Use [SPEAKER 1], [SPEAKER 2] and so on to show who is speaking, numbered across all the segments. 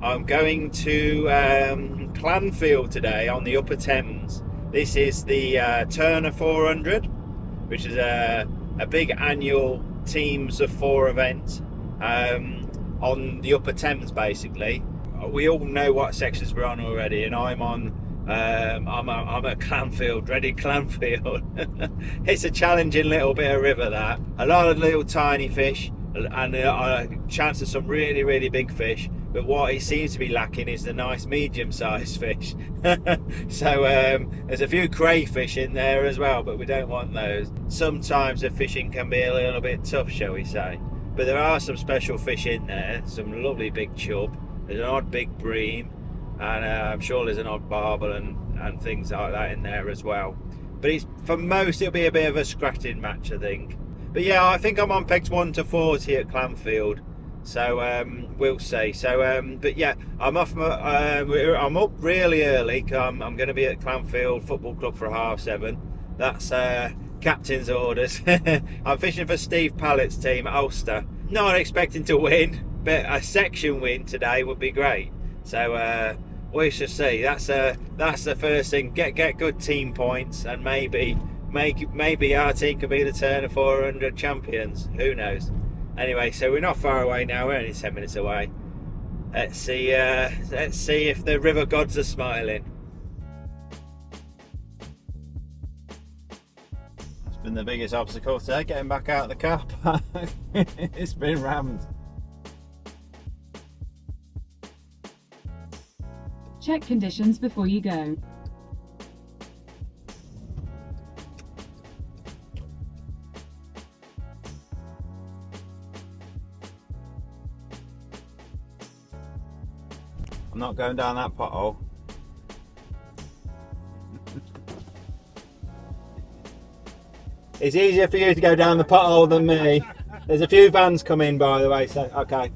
[SPEAKER 1] I'm going to Clanfield today on the Upper Thames. This is the Turner 400, which is a big annual teams of four event on the Upper Thames. Basically, we all know what sections we're on already, and I'm on. I'm at Clanfield, Reading Clanfield. It's a challenging little bit of river, that. A lot of little tiny fish and a chance of some really big fish. But what it seems to be lacking is the nice medium-sized fish. So there's a few crayfish in there as well, but we don't want those. Sometimes the fishing can be a little bit tough, shall we say. But there are some special fish in there, some lovely big chub. There's an odd big bream, and I'm sure there's an odd barbel and things like that in there as well. But for most it'll be a bit of a scratching match, I think. But yeah, I think I'm on pegs 1 to 40 at Clanfield, so we'll see. So but yeah, I'm up really early. I'm going to be at Clanfield Football Club for 7:30. That's captain's orders. I'm fishing for Steve Pallett's team at Ulster. Not expecting to win, but a section win today would be great. So we shall see. That's the first thing. Get good team points, and maybe our team could be the Turner 400 champions. Who knows? Anyway, so we're not far away now. We're only 10 minutes away. Let's see if the river gods are smiling. It's been the biggest obstacle today, getting back out of the car park. It's been rammed.
[SPEAKER 2] Check conditions before you go.
[SPEAKER 1] I'm not going down that pothole. It's easier for you to go down the pothole than me. There's a few vans coming, by the way, so okay.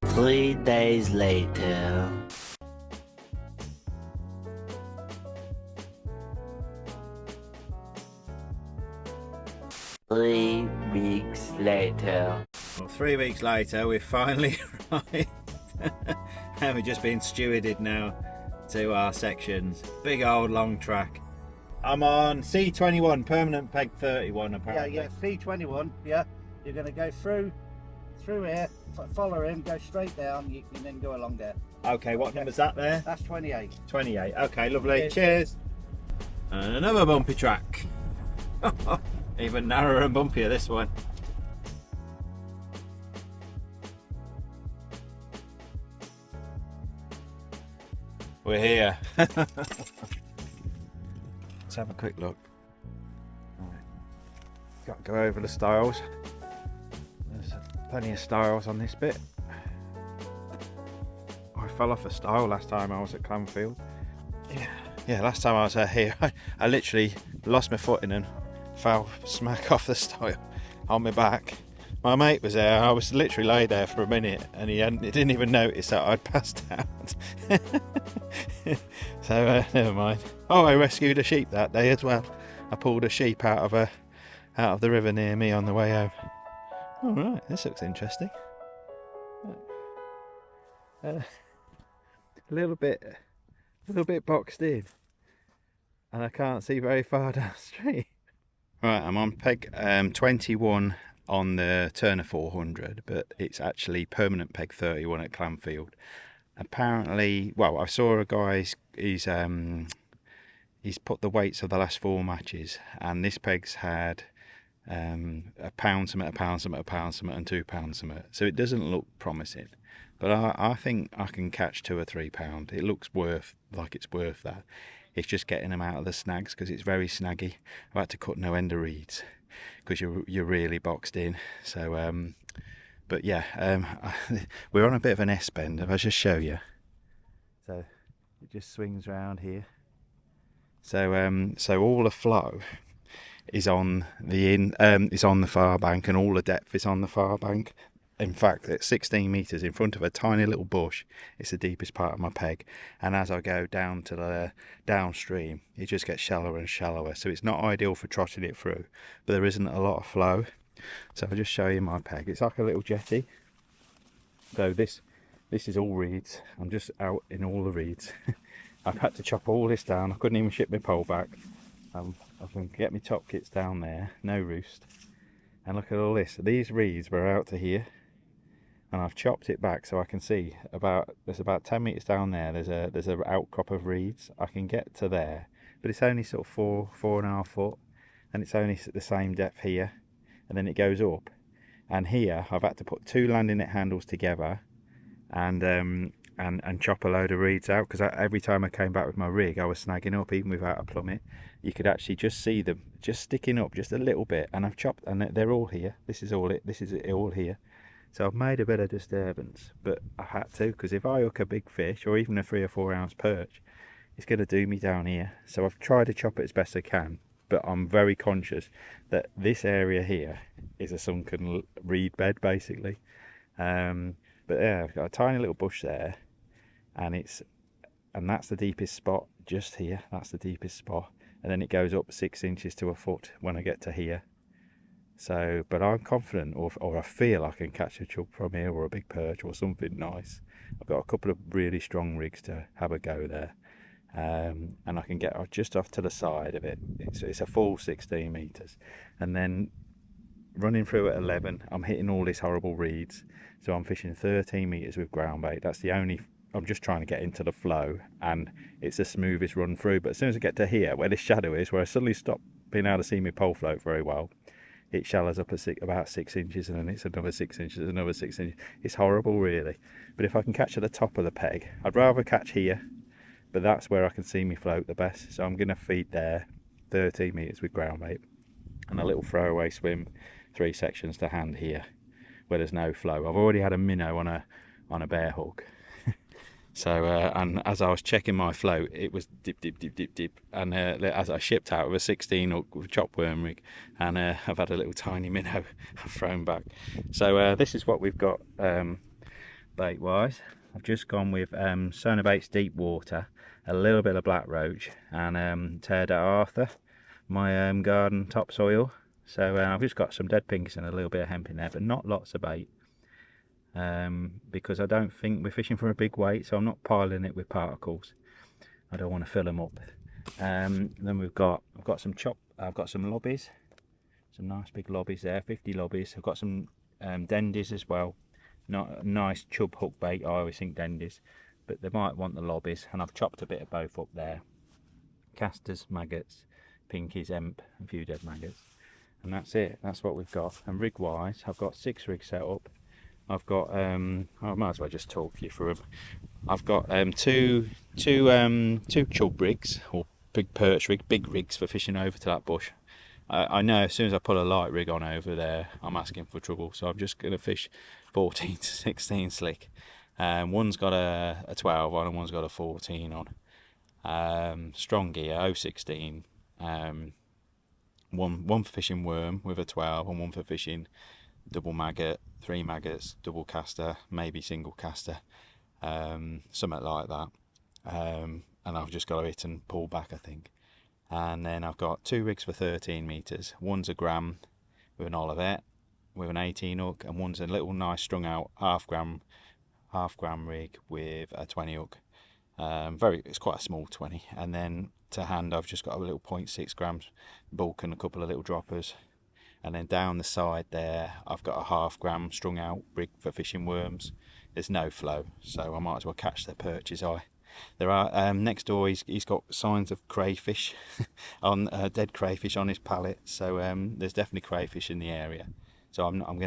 [SPEAKER 3] Three days later. 3 weeks later.
[SPEAKER 1] Well, 3 weeks later, we've finally arrived. And we're just being stewarded now to our sections. Big old long track. I'm on C21, permanent peg 31 apparently.
[SPEAKER 4] Yeah, C21, yeah. You're going to go through here, follow him, go straight down, you can then go along there.
[SPEAKER 1] Okay, what number's that there?
[SPEAKER 4] That's 28.
[SPEAKER 1] 28, okay, lovely.
[SPEAKER 4] Cheers.
[SPEAKER 1] Cheers. And another bumpy track. Even narrower and bumpier, this one. We're here. Let's have a quick look. Right. Got to go over the stiles. There's plenty of stiles on this bit. I fell off a stile last time I was at Clanfield. Yeah, last time I was here, I literally lost my footing and fell smack off the stile on my back. My mate was there. I was literally laid there for a minute, and he didn't even notice that I'd passed out. So never mind. Oh, I rescued a sheep that day as well. I pulled a sheep out of the river near me on the way home. All right, this looks interesting. A little bit boxed in, and I can't see very far downstream. Right, I'm on peg 21 on the Turner 400, but it's actually permanent peg 31 at Clanfield. Apparently, well, I saw a guy, he's put the weights of the last 4 matches, and this peg's had a pound something, a pound something, a pound something, and 2 pounds something. So it doesn't look promising, but I think I can catch 2 or 3 pound. It looks like it's worth that. It's just getting them out of the snags, because it's very snaggy. I've had to cut no end of reeds because you're really boxed in. So but yeah, we're on a bit of an S bend. If I just show you, so it just swings round here. So so all the flow is on the far bank, and all the depth is on the far bank. in fact, at 16 metres in front of a tiny little bush, it's the deepest part of my peg. And as I go down to the downstream, it just gets shallower and shallower. So it's not ideal for trotting it through, but there isn't a lot of flow. So I'll just show you my peg. It's like a little jetty. So this is all reeds. I'm just out in all the reeds. I've had to chop all this down. I couldn't even ship my pole back. I can get my top kits down there, no roost. And look at all this. These reeds were out to here, and I've chopped it back so I can see there's about 10 metres down there. There's a outcrop of reeds. I can get to there, but it's only sort of 4.5 foot, and it's only the same depth here, and then it goes up. And here I've had to put 2 landing net handles together, and chop a load of reeds out, because every time I came back with my rig I was snagging up, even without a plummet. You could actually just see them just sticking up just a little bit, and I've chopped, and they're all here. This is it all here. So I've made a bit of disturbance, but I had to, because if I hook a big fish or even a 3 or 4 ounce perch, it's going to do me down here. So I've tried to chop it as best I can, but I'm very conscious that this area here is a sunken reed bed basically. But yeah, I've got a tiny little bush there, and that's the deepest spot just here. That's the deepest spot, and then it goes up 6 inches to a foot when I get to here. So, but I'm confident, or I feel I can catch a chub from here, or a big perch, or something nice. I've got a couple of really strong rigs to have a go there, and I can get just off to the side of it. It's a full 16 metres, and then running through at 11, I'm hitting all these horrible reeds. So I'm fishing 13 metres with ground bait. That's the only, I'm just trying to get into the flow, and it's the smoothest run through. But as soon as I get to here, where this shadow is, where I suddenly stop being able to see my pole float very well, it shallows up about 6 inches, and then it's another 6 inches, another 6 inches. It's horrible really. But if I can catch at the top of the peg, I'd rather catch here, but that's where I can see me float the best. So I'm going to feed there 13 metres with ground bait, and a little throwaway swim 3 sections to hand here where there's no flow. I've already had a minnow on a bear hook. So and as I was checking my float, it was dip dip dip dip dip, and as I shipped out with a 16 hook with a chop worm rig, and I've had a little tiny minnow thrown back. So this is what we've got bait wise. I've just gone with Sonobait's Deep Water, a little bit of black roach, and Teared at Arthur, my garden topsoil. So I've just got some dead pinks and a little bit of hemp in there, but not lots of bait, because I don't think we're fishing for a big weight, so I'm not piling it with particles. I don't want to fill them up. Then I've got some lobbies, some nice big lobbies there, 50 lobbies. I've got some dendies as well. Not a nice chub hook bait, I always think dendies, but they might want the lobbies, and I've chopped a bit of both up there. Casters, maggots, pinkies, hemp, a few dead maggots. And that's it, that's what we've got. And rig wise, I've got 6 rigs set up. I've got I might as well just talk you through them. I've got two chub rigs, or big perch rig, big rigs for fishing over to that bush. I know as soon as I put a light rig on over there, I'm asking for trouble, so I'm just going to fish 14 to 16 slick. One's got a 12 on and one's got a 14 on. Strong gear, 016. One for fishing worm with a 12, and one for fishing double maggot, 3 maggots, double caster, maybe single caster, something like that. And I've just got to hit and pull back, I think. And then I've got 2 rigs for 13 metres. One's a gram with an Olivet with an 18 hook, and one's a little nice strung out half gram rig with a 20 hook. It's quite a small 20. And then to hand, I've just got a little 0.6 grams bulk and a couple of little droppers. And then down the side there, I've got a half gram strung out rig for fishing worms. There's no flow, so I might as well catch the perch's eye. There are next door. He's got signs of crayfish on dead crayfish on his pallet. So there's definitely crayfish in the area. So I'm not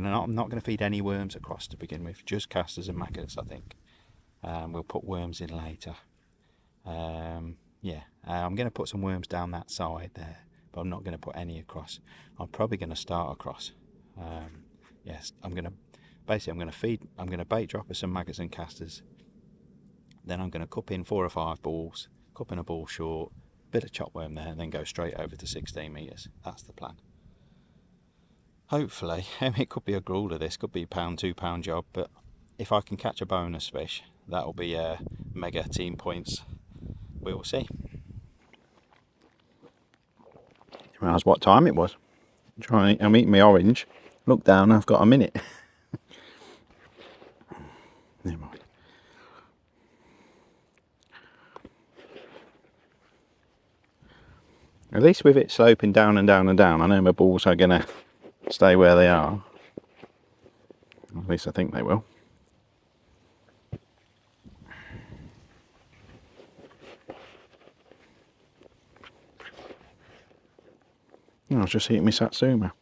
[SPEAKER 1] going to feed any worms across to begin with. Just casters and maggots, I think. We'll put worms in later. I'm going to put some worms down that side there, but I'm not going to put any across. I'm probably going to start across. Yes, I'm going to bait drop with some maggots and casters. Then I'm going to cup in 4 or 5 balls, cup in a ball short, bit of chop worm there, and then go straight over to 16 metres. That's the plan.
[SPEAKER 5] hopefully, it could be a grueler, this could be a £1, £2 job, but if I can catch a bonus fish, that'll be mega team points. We will see. Realize what time it was. I'm eating my orange. Look down, I've got a minute. Never mind. At least with it sloping down and down and down, I know my balls are going to stay where they are. At least I think they will. I was just eating my satsuma.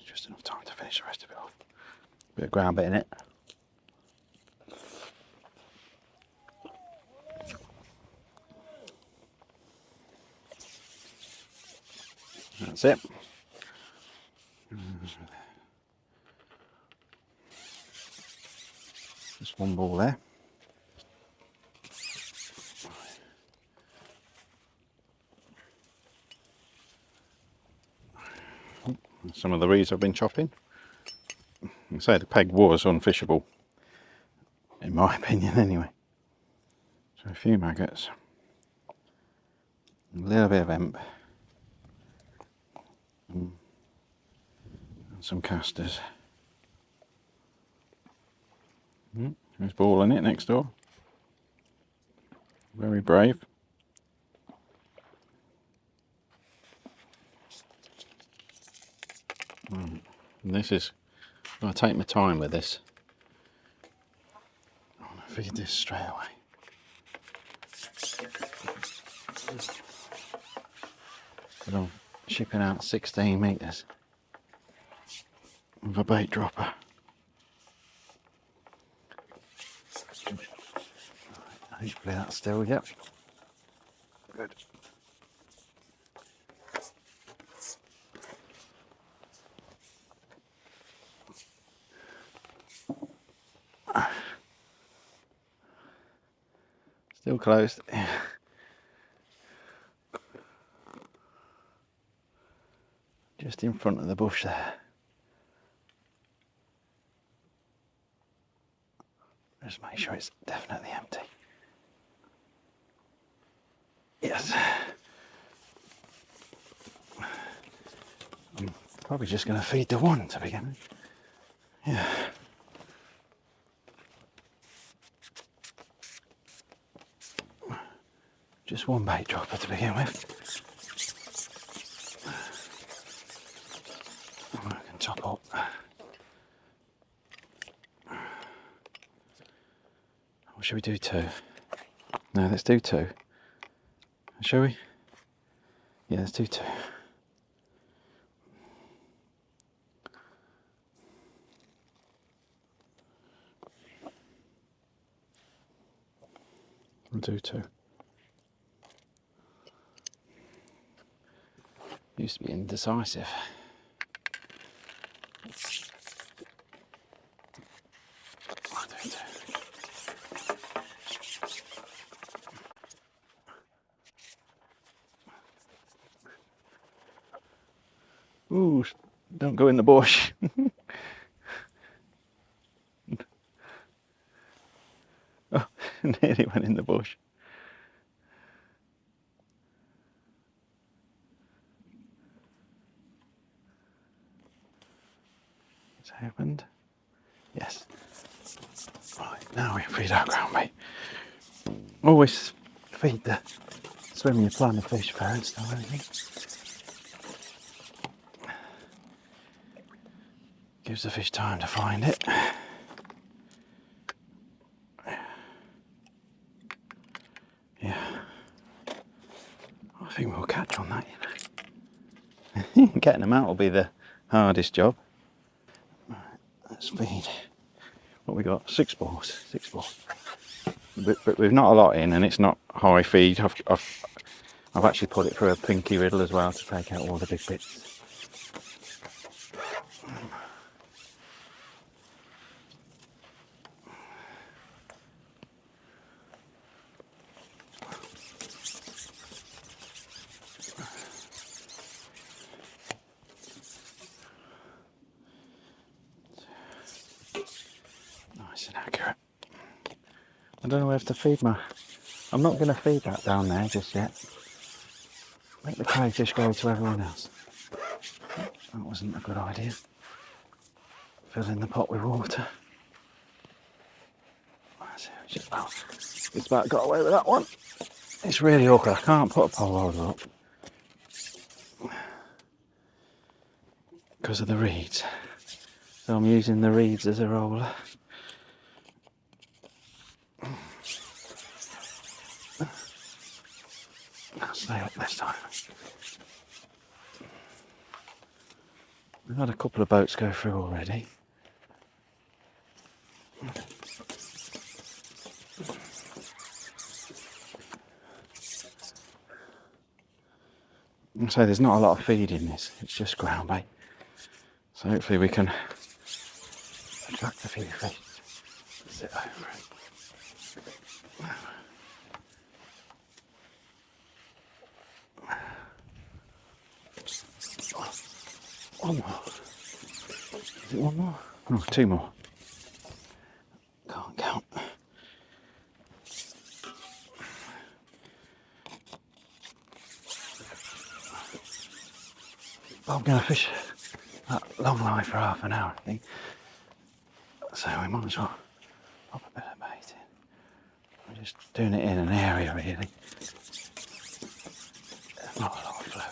[SPEAKER 5] Just enough time to finish the rest of it off. Bit of ground bit in it. That's it. Just one ball there. Some of the reeds I've been chopping. I say the peg was unfishable, in my opinion anyway. So a few maggots, a little bit of hemp, and some casters. There's ball in it next door. Very brave. And this is, I take my time with this. I want to feed this straight away. But I'm shipping out 16 metres with a bait dropper. Hopefully that's still, yep. Good. Still closed. Just in front of the bush there. Just make sure it's definitely empty. Yes. I'm probably just going to feed the one to begin with. Yeah. Just one bait dropper to begin with. I can top up. Or should we do 2? No, let's do 2. Shall we? Yeah, let's do 2. We'll do 2. Used to be indecisive. I'll do 2. Ooh, don't go in the bush. Oh, nearly went in the bush. It's happened. Yes. Right, now we feed our ground bait. Always feed the swim your plan of fish first or anything. Gives the fish time to find it. Yeah. I think we'll catch on that, you know. Getting them out will be the hardest job. Right, let's feed. What we got? 6 balls. 6 balls. But we've not a lot in, and it's not high feed. I've actually put it through a pinky riddle as well to take out all the big bits. I don't know where to feed my... I'm not going to feed that down there just yet. Let the crayfish go to everyone else. That wasn't a good idea. Filling the pot with water. It's about got away with that one. It's really awkward. I can't put a pole holder up because of the reeds. So I'm using the reeds as a roller. I'll stay up this time. We've had a couple of boats go through already. So there's not a lot of feed in this, it's just ground bait. So hopefully we can attract a few fish. Sit over it. One more. Is it one more? Oh, two more. Can't count. I'm going to fish that long line for half an hour, I think. So we might as well pop a bit of bait in. We're just doing it in an area, really. There's not a lot of flow.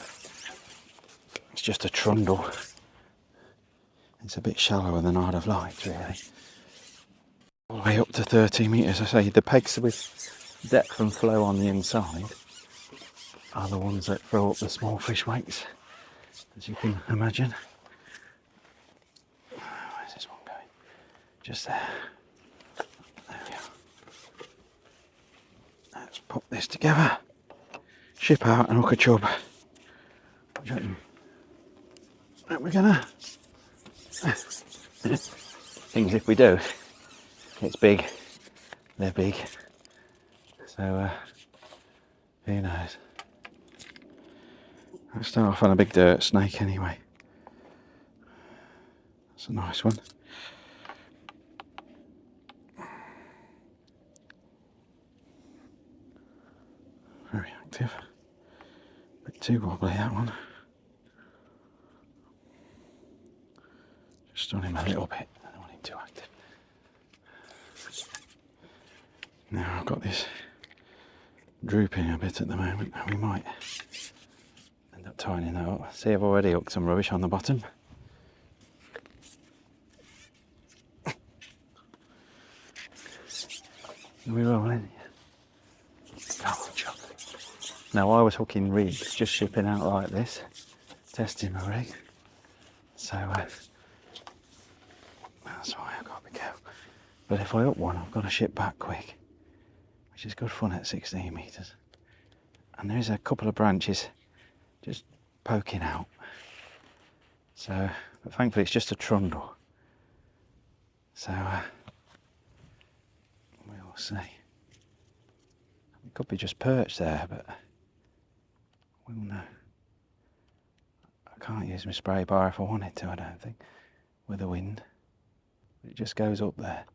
[SPEAKER 5] It's just a trundle. It's a bit shallower than I'd have liked, really. All the way up to 30 metres. I say the pegs with depth and flow on the inside are the ones that throw up the small fish weights, as you can imagine. Where's this one going? Just there. There we are. Let's put this together. Ship out and hook a chub. We're gonna... Things if we do. It's big. They're big. So, who knows? Let's start off on a big dirt snake anyway. That's a nice one. Very active. A bit too wobbly, that one. Just on him a little bit. I don't want him too active. Now I've got this drooping a bit at the moment, and we might end up tying that up. See, I've already hooked some rubbish on the bottom. Are we rolling? Oh, chop. Now I was hooking reeds, just shipping out like this, testing my rig. So that's why I've got to be careful. But if I hook one, I've got to ship back quick, which is good fun at 16 metres. And there is a couple of branches just poking out. So, but thankfully it's just a trundle. So, we'll see. It could be just perch there, but we'll know. I can't use my spray bar if I wanted to, I don't think, with the wind. It just goes up there.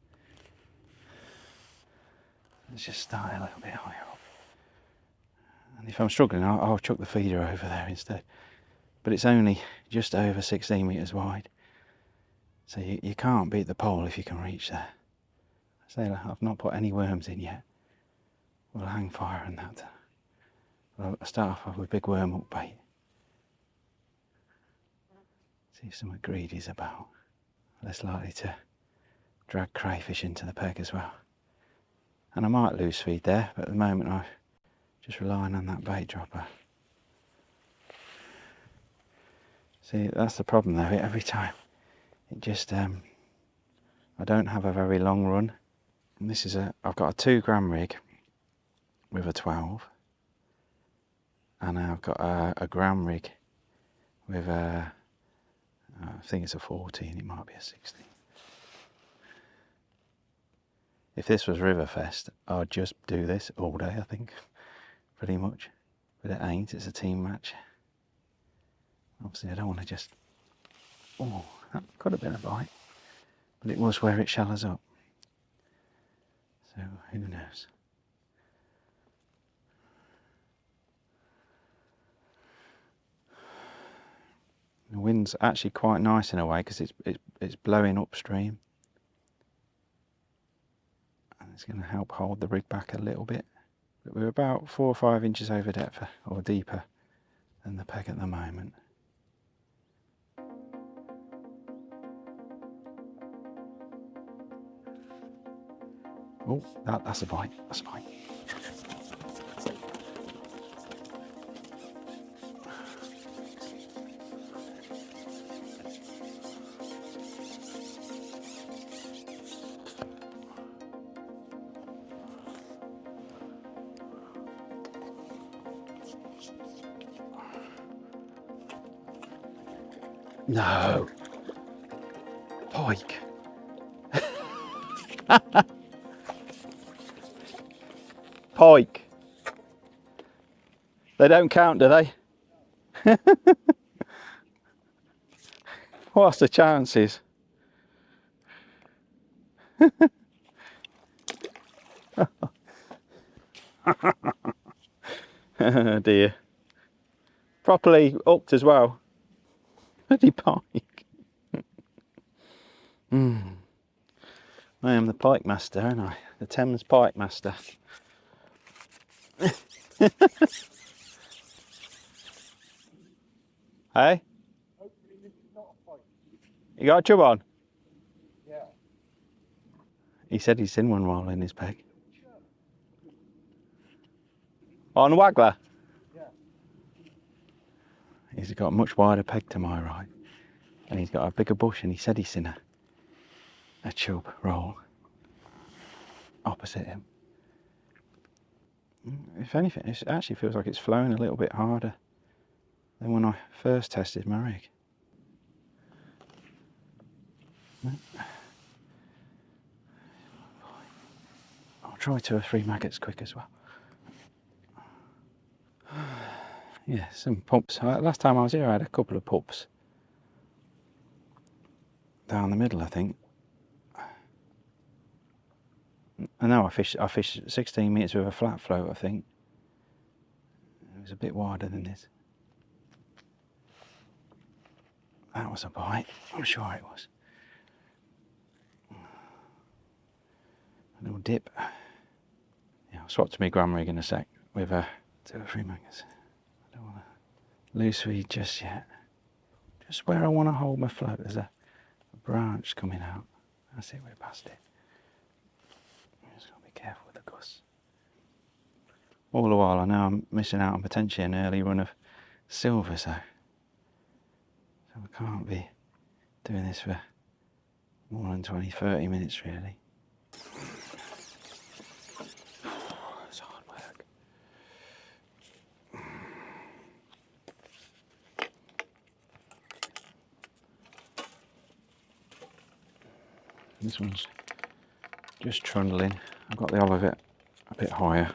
[SPEAKER 5] Let's just start a little bit higher up. And if I'm struggling, I'll chuck the feeder over there instead. But it's only just over 16 metres wide. So you can't beat the pole if you can reach there. I say I've not put any worms in yet. We'll hang fire on that. I'll start off with big worm hook bait. See if something greedy's about. Less likely to drag crayfish into the peg as well. And I might loose feed there, but at the moment I'm just relying on that bait dropper. See, that's the problem though, every time it just, I don't have a very long run. And this is I've got a 2 gram rig with a 12. And I've got a gram rig with I think it's a 14, it might be a 16. If this was Riverfest, I'd just do this all day, I think, pretty much. But it ain't, it's a team match. Obviously I don't want to just... Oh, that could have been a bite. But it was where it shallows up. So So who knows? The wind's actually quite nice in a way because it's blowing upstream, and it's going to help hold the rig back a little bit. But we're about 4 or 5 inches over depth or deeper than the peg at the moment. Oh, that's a bite. That's a bite. No. Pike. Pike. They don't count, do they? What's the chances? Oh dear. Properly hooked as well. Bloody pike. I am the pike master, aren't I? The Thames pike master. Hey?
[SPEAKER 4] Hopefully this is not a pike.
[SPEAKER 5] You got a chub on?
[SPEAKER 4] Yeah.
[SPEAKER 5] He said he's seen one while in his peg. On Waggler?
[SPEAKER 4] Yeah.
[SPEAKER 5] He's got a much wider peg to my right. And he's got a bigger bush, and he said he's seen a chub roll opposite him. If anything, it actually feels like it's flowing a little bit harder than when I first tested my rig. I'll try 2 or 3 maggots quick as well. Yeah, some pups. Last time I was here I had a couple of pups down the middle, I think. I know I fished 16 metres with a flat float, I think. It was a bit wider than this. That was a bite, I'm sure it was. A little dip. Yeah, I'll swap to my gram rig in a sec with 2 or 3 maggots. I don't want to loose feed just yet. Just where I want to hold my float, there's a branch coming out. That's it, we're past it. Just got to be careful with the gusts. All the while I know I'm missing out on potentially an early run of silver, so we can't be doing this for more than 20-30 minutes really. It's hard work. This one's just trundling. I've got the olive a bit higher.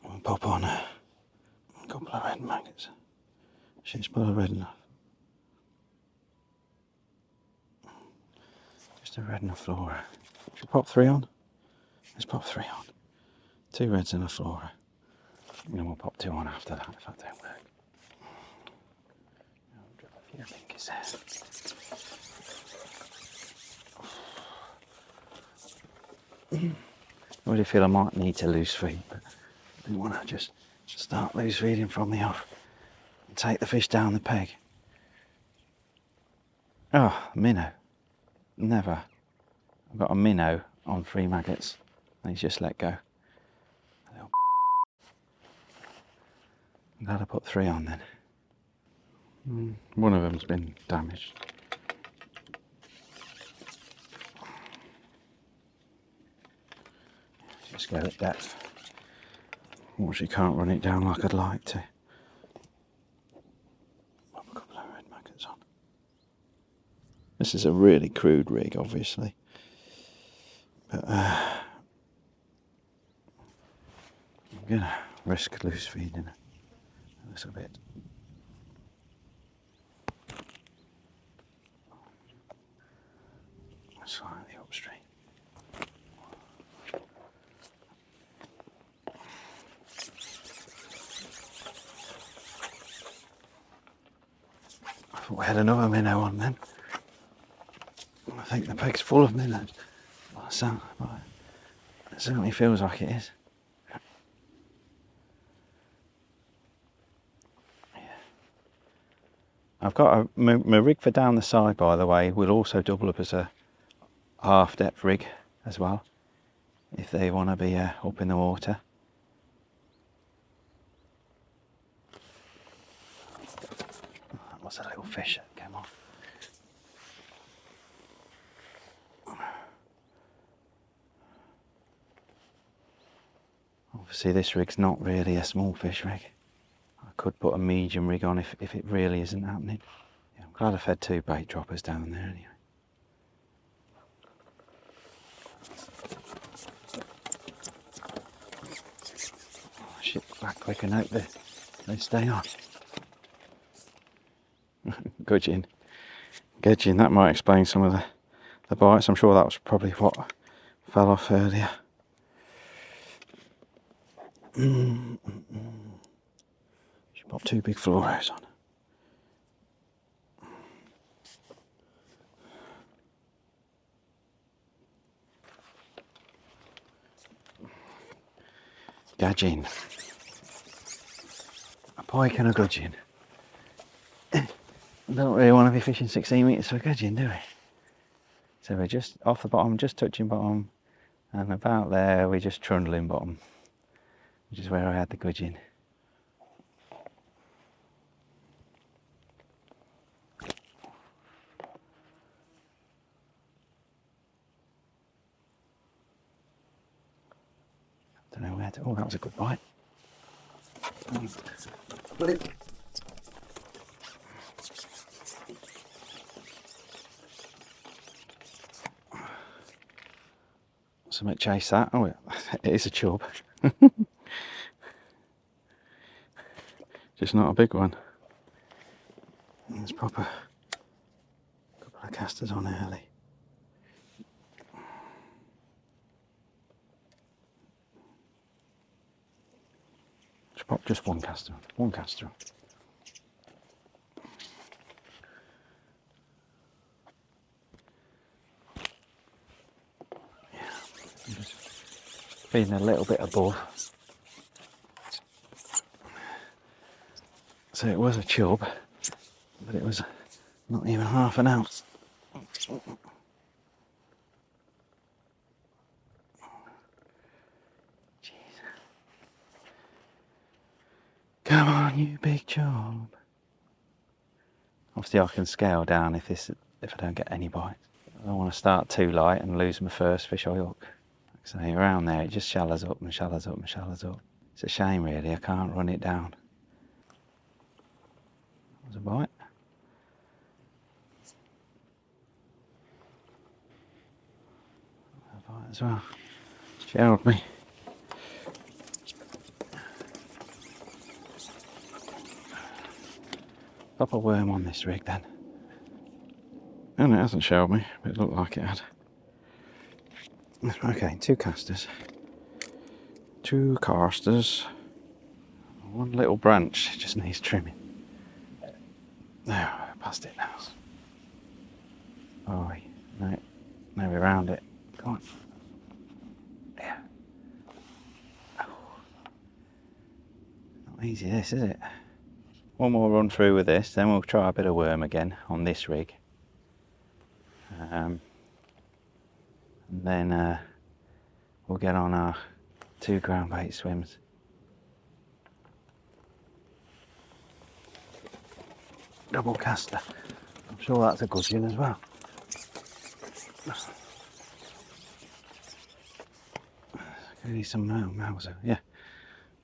[SPEAKER 5] I'll pop on a couple of red maggots. She's probably red enough. Just a red and a flora. Should we pop 3 on? Let's pop 3 on. 2 reds and a flora. And then we'll pop 2 on after that if that don't work. I'll drop a few pinkies there. I really feel I might need to loose feed, but I didn't want to just start loose feeding from the off and take the fish down the peg. Oh, minnow. Never. I've got a minnow on 3 maggots and he's just let go. I'm glad I put 3 on then. One of them's been damaged. Just go at depth. Unfortunately can't run it down like I'd like to. Pop a couple of red maggots on. This is a really crude rig, obviously. But I'm gonna risk loose feeding a little bit. Slightly upstream. thought we had another minnow on then. I think the pig's full of minnows. It certainly feels like it is. I've got my rig for down the side, by the way, will also double up as a half depth rig as well, if they want to be up in the water. That was a little fish that came off. Obviously this rig's not really a small fish rig. I could put a medium rig on if it really isn't happening. Yeah, I'm glad I fed 2 bait droppers down there anyway. Oh, shit, back quick and hope they stay on. Gudgeon. Gudgeon, that might explain some of the bites. I'm sure that was probably what fell off earlier. Should pop 2 big fluoros on. Gudgeon. A pike and a gudgeon. Don't really want to be fishing 16 metres for a gudgeon, do we? So we're just off the bottom, just touching bottom, and about there we're just trundling bottom, which is where I had the gudgeon. Don't know where to. Oh, that was a good bite. Something chase that. Oh, it is a chub. Just not a big one. There's proper couple of casters on early. Just pop just one caster on. One caster on. Feeding a little bit above. So it was a chub, but it was not even half an ounce. Jeez. Come on, you big chub. Obviously I can scale down if I don't get any bites. I don't want to start too light and lose my first fish I hook. So around there it just shallows up and shallows up and shallows up. It's a shame really, I can't run it down. That was a bite. A bite as well. Shelled me. Pop a worm on this rig then. And it hasn't shelled me, but it looked like it had. Okay, 2 casters. 2 casters. One little branch just needs trimming. There, past it now. Oh, no, we're around it. Come on. Yeah. Oh. Not easy this, is it? One more run through with this, then we'll try a bit of worm again on this rig. And then we'll get on our 2 ground bait swims. Double caster. I'm sure that's a gudgeon as well. Need some Mauser. Yeah,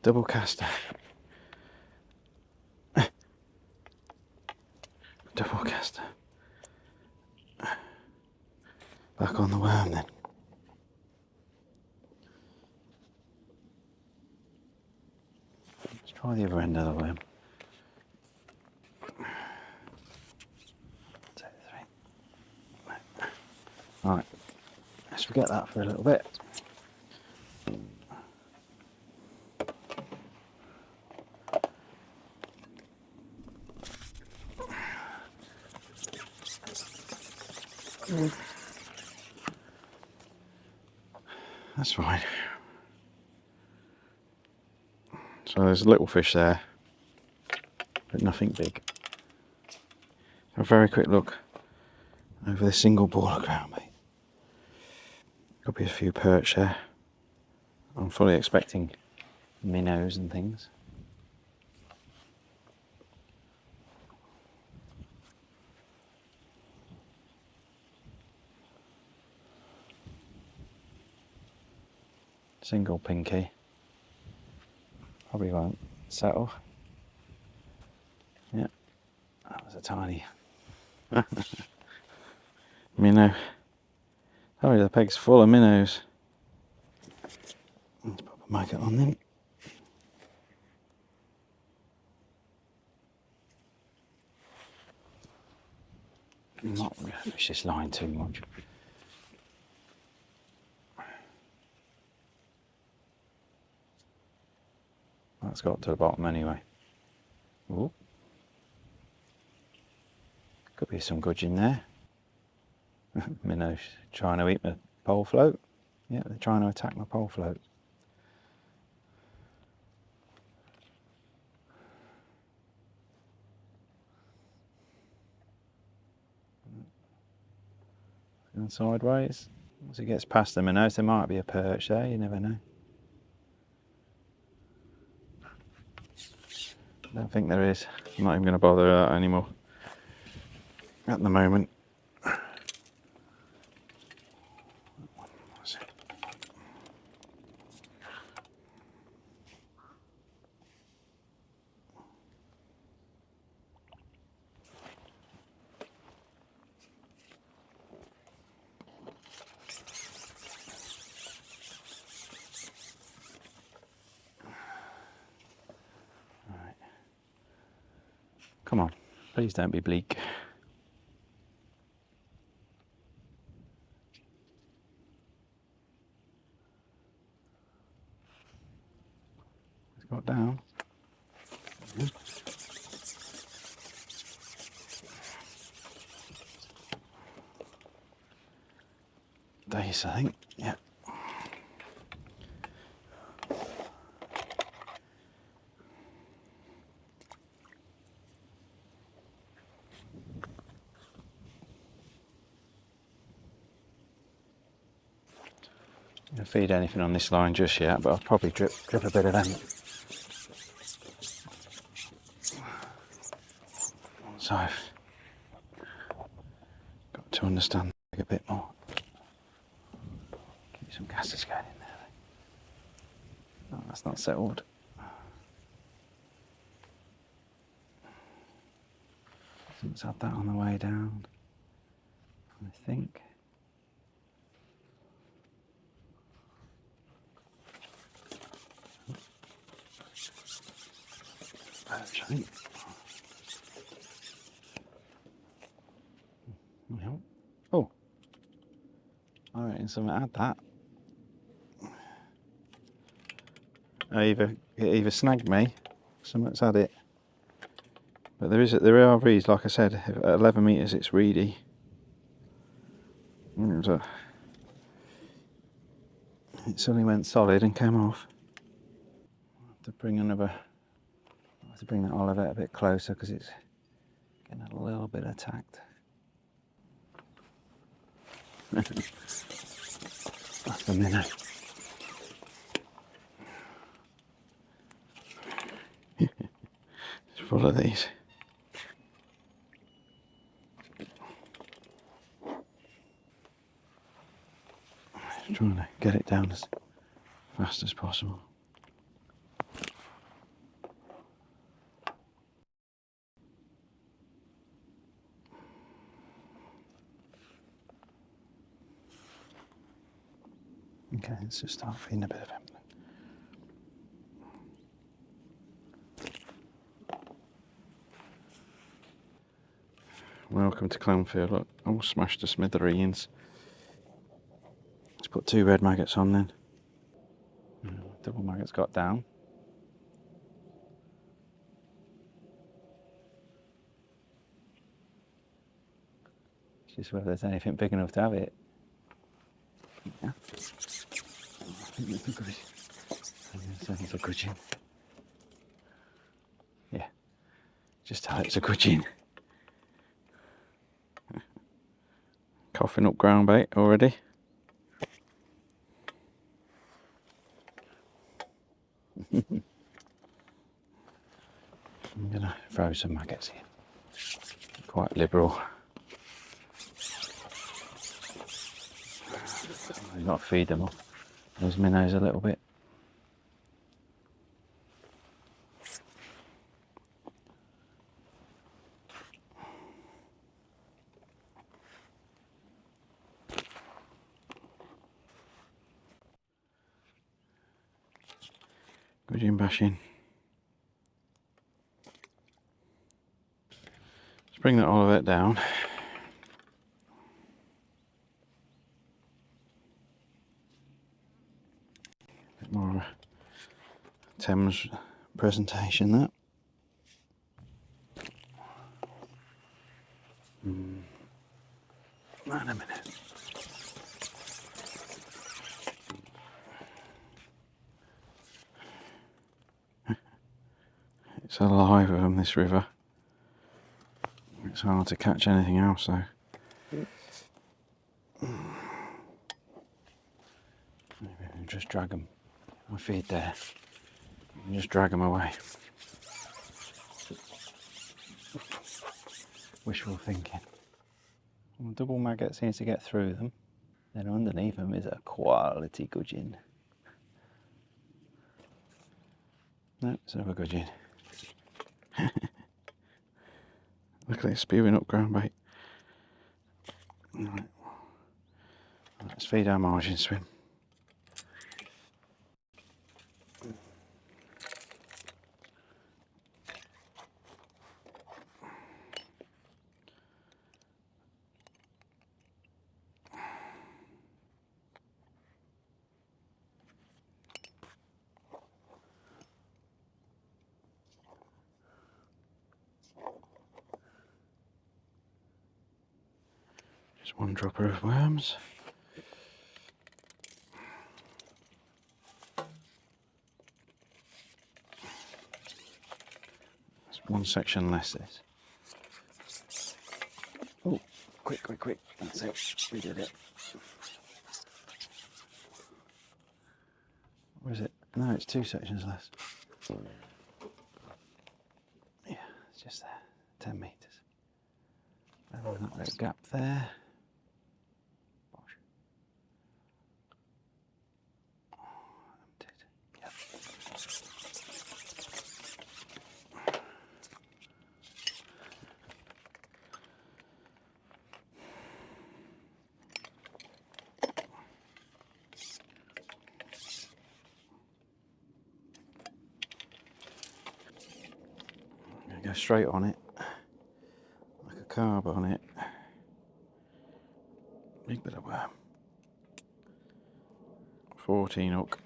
[SPEAKER 5] double caster. Double caster. Back on the worm then. Let's try the other end of the worm. 2, 3. Right, let's forget that for a little bit. That's fine. So there's a little fish there, but nothing big. A very quick look over this single ball of groundbait. Could be a few perch there. I'm fully expecting minnows and things. Single pinky. Probably won't settle. Yeah, that was a tiny minnow. Oh, the peg's full of minnows. Let's pop a maggot on them. I'm not going to push this line too much. That's got to the bottom anyway. Ooh. Could be some gudgeon there. Minnows trying to eat my pole float. Yeah, they're trying to attack my pole float. And sideways. Once it gets past the minnows, there might be a perch there, you never know. I don't think there is. I'm not even going to bother with that anymore at the moment. Come on, please don't be bleak. It's got down. Dace, I think. Yeah. I'm not feed anything on this line just yet, but I'll probably drip a bit of them. Once I've got to understand a bit more. Keep some casters going in there. Oh, that's not settled. So let's add that on the way down, I think. Actually. Oh, I reckon someone add that. It either snagged me, someone's had it. But there are reeds, like I said, at 11 metres it's reedy. It suddenly went solid and came off. I'll have to bring that Olivet a bit closer because it's getting a little bit attacked. That's the minnow. It's full of these. Just trying to get it down as fast as possible. Okay, let's just start feeding a bit of him. Welcome to Clanfield. Look, all smashed to smithereens. Let's put 2 red maggots on then. Double maggots got down. Just whether there's anything big enough to have it. Yeah. It's a gudgeon. Yeah. Just tell it it's a gudgeon. Coughing up ground bait already. I'm gonna throw some maggots in. Quite liberal. I've got to feed them off those minnows a little bit. Gudgeon bashing. Let's bring that all of it down. A bit more of a Thames presentation, that. Wait a minute. It's alive of them, this river. It's hard to catch anything else though. Maybe we just drag them. I feed there. And just drag them away. Wishful thinking. Well, double maggot seems to get through them. Then underneath them is a quality gudgeon. No, it's another gudgeon. Look at it spewing up ground bait. Right. Let's feed our margin swim. Just one dropper of worms. It's one section less this. Oh, quick, quick, quick. That's it. We did it. Where is it? No, it's 2 sections less. Yeah, it's just there. 10 metres. And that little gap there. Go straight on it, like a carb on it. Big bit of worm. 14 hook.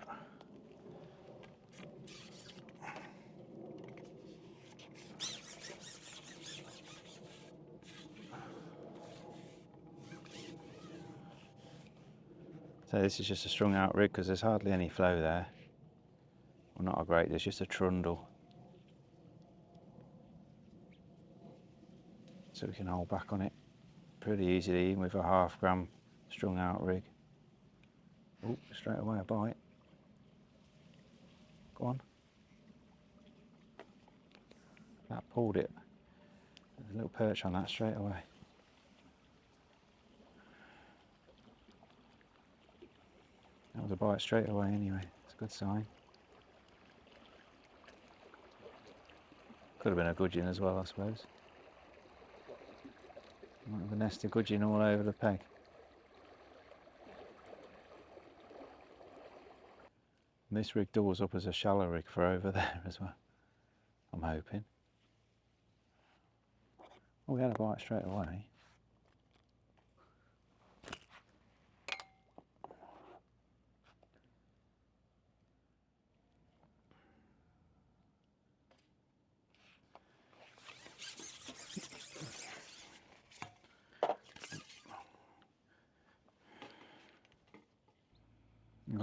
[SPEAKER 5] So this is just a strung out rig because there's hardly any flow there. Well, not a great, there's just a trundle. So we can hold back on it pretty easily even with a 1/2 gram strung out rig. Oh, straight away a bite. Go on. That pulled it. There's a little perch on that straight away. That was a bite straight away anyway. It's a good sign. Could have been a gudgeon as well, I suppose. Might have a nest of gudgeon all over the peg. And this rig doubles up as a shallow rig for over there as well. I'm hoping. Oh, we had a bite straight away.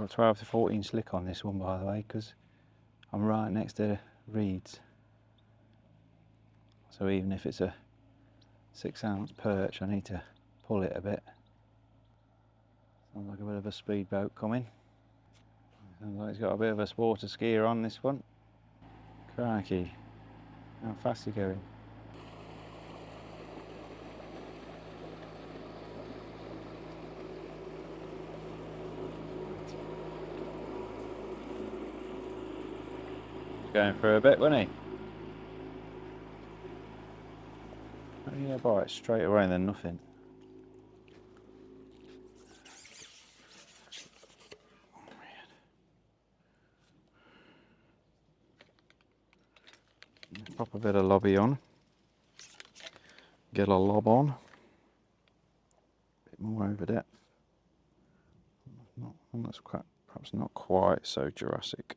[SPEAKER 5] got 12 to 14 slick on this one, by the way, because I'm right next to the reeds. So even if it's a 6-ounce perch, I need to pull it a bit. Sounds like a bit of a speedboat coming. Sounds like it's got a bit of a sporter skier on this one. Crikey, how fast are you going? He's going for a bit, wasn't he? Oh yeah, bite straight away and then nothing. Pop a bit of lobby on. Get a lob on. Bit more over depth. That's quite, perhaps not quite so Jurassic.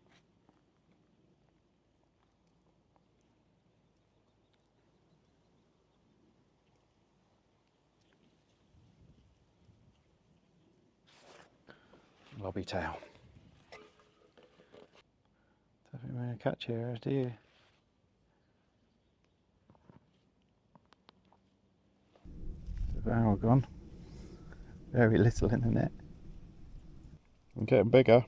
[SPEAKER 5] Lobby tail. Don't think we're going to catch here, do you? The barrel gone. Very little in the net. I'm getting bigger.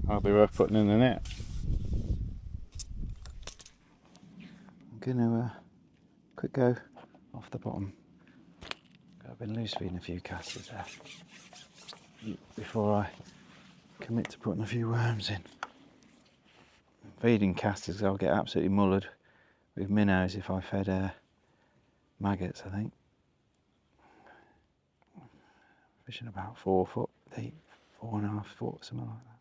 [SPEAKER 5] I'll be worth putting in the net. I'm gonna quick go off the bottom. I've been loose feeding a few casters there before I commit to putting a few worms in. Feeding casters, I'll get absolutely mullered with minnows if I fed maggots, I think. Fishing about 4 foot deep, 4.5 foot, something like that.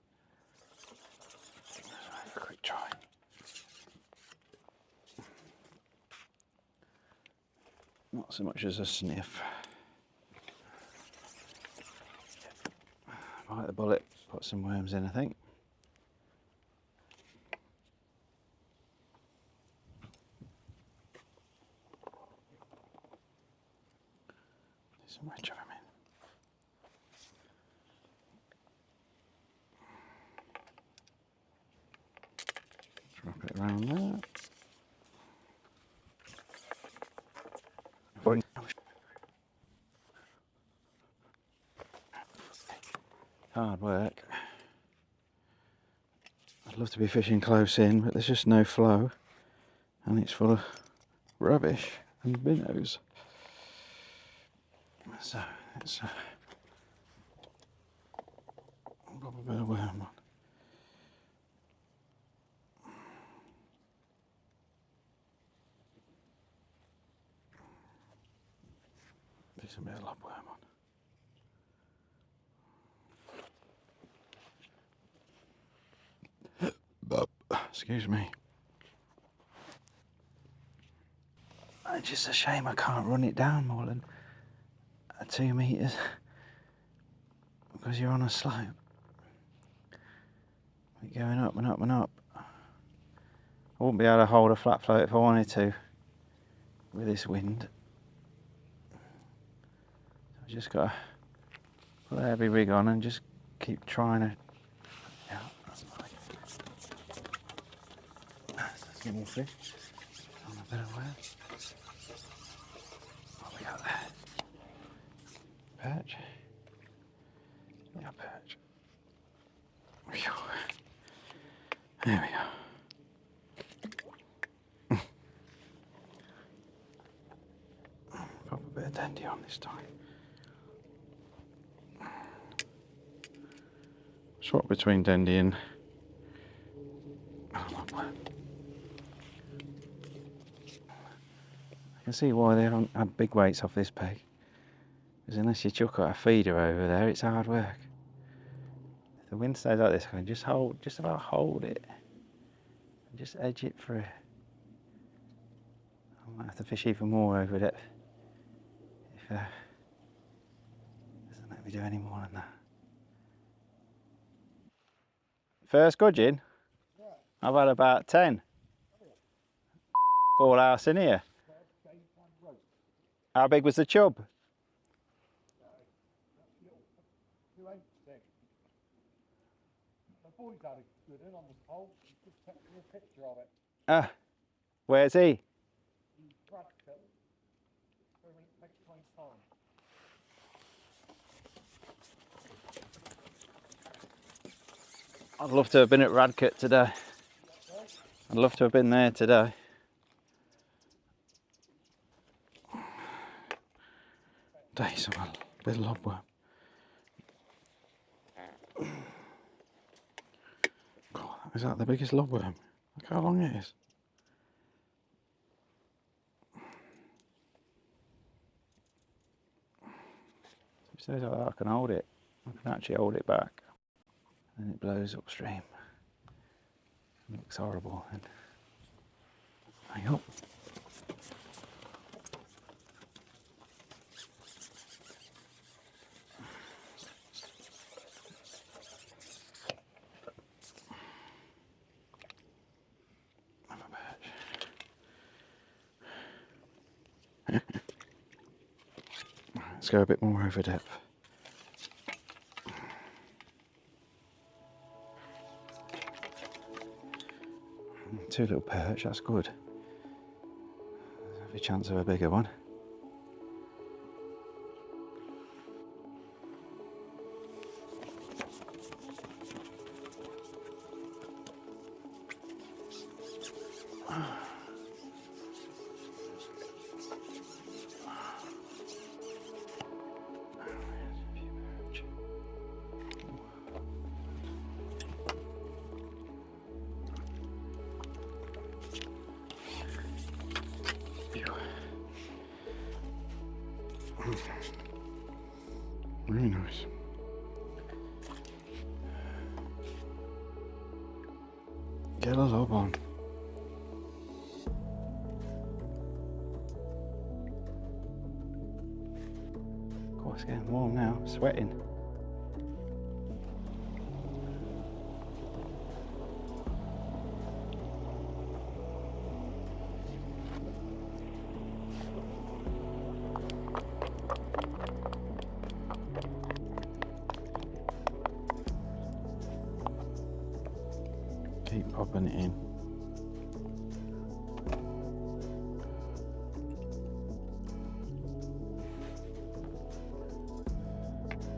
[SPEAKER 5] Let's have a quick try. Not so much as a sniff. Bite the bullet, put some worms in, I think. There's some wedge of them in. Drop it around there. Boing. Hard work. I'd love to be fishing close in, but there's just no flow, and it's full of rubbish and minnows. So let's pop a bit of worm on. There's a bit of lobworm on. Excuse me. It's just a shame I can't run it down more than 2 metres because you're on a slope. You're going up and up and up. I wouldn't be able to hold a flat float if I wanted to with this wind. So I've just got to put a heavy rig on and just keep trying to. Yeah, that's fine. That's a small fish on a bit of worm. What we got there? Perch. Yeah, perch. Phew. There we go. Pop a bit of dandy on this time. Swap between dandy and I can see why they don't have big weights off this peg. Because unless you chuck a feeder over there, it's hard work. If the wind stays like this, I can just about hold it. And just edge it through. I might have to fish even more over depth if it doesn't let me do any more than that. First gudgeon? Yeah. I've had about 10. All house in here. How big was the chub?
[SPEAKER 4] boy's had a good one on the pole. He's just taking a picture of it.
[SPEAKER 5] Ah, where's he?
[SPEAKER 4] He's Bradford. Next time.
[SPEAKER 5] I'd love to have been at Radcut today. I'd love to have been there today. Days of a bit of lobworm. God, is that the biggest lobworm? Look how long it is. It says like that, I can hold it. I can actually hold it back. And it blows upstream. It looks horrible. And hang up. Let's go a bit more over depth. Two little perch, that's good. There's a chance of a bigger one. Very nice. Get a lob on. God, it's getting warm now, sweating. Keep popping it in.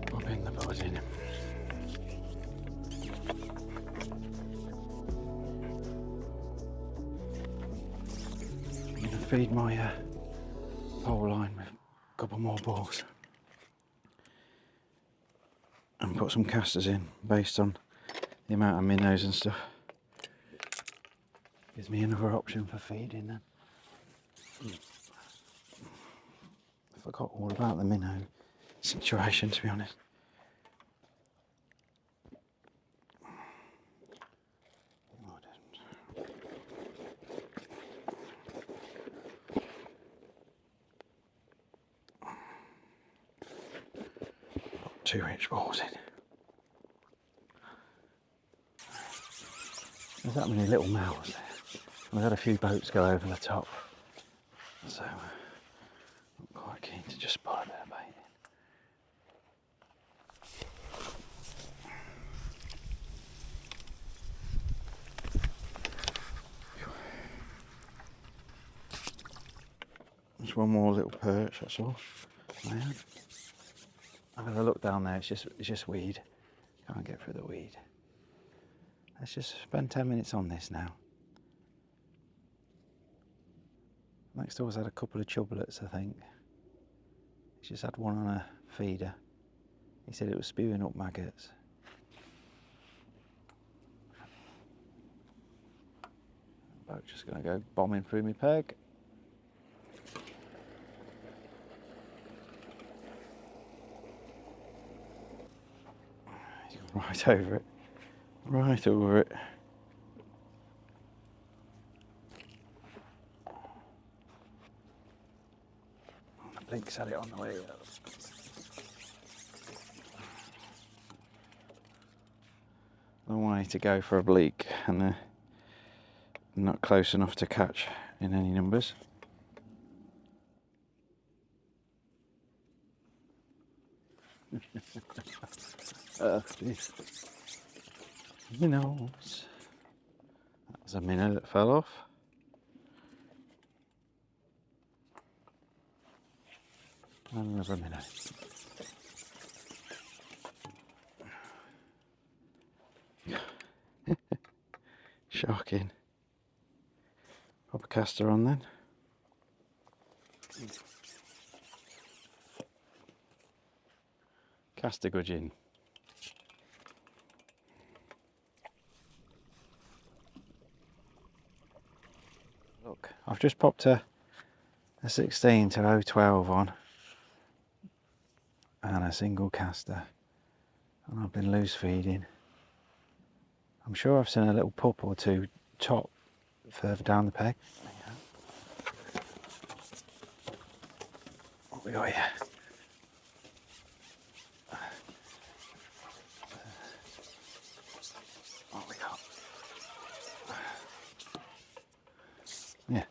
[SPEAKER 5] Pop in the buzzing. I'm going to feed my pole line with a couple more balls. And put some casters in based on the amount of minnows and stuff. Gives me another option for feeding then. I forgot all about the minnow situation, to be honest. No, I didn't. Put 2-inch balls in. There's that many little mouths there. We've had a few boats go over the top, so I'm quite keen to just put a bit of bait in. Just one more little perch, that's all. I've had a look down there, it's just weed. Can't get through the weed. Let's just spend 10 minutes on this now. Next door's had a couple of chublets, I think. He's just had one on a feeder. He said it was spewing up maggots. Boat's just going to go bombing through my peg. He's gone right over it. Right over it. Blink's had it on the way up. Long way to go for a bleak, and not close enough to catch in any numbers. Geez. Minnows. That was a minnow that fell off. And another minnow. Shocking. Pop a caster on then. Caster gudgeon. Look, I've just popped a 16 to 012 on and a single caster, and I've been loose feeding. I'm sure I've seen a little pup or two top further down the peg. What we got here? What we got? Yeah,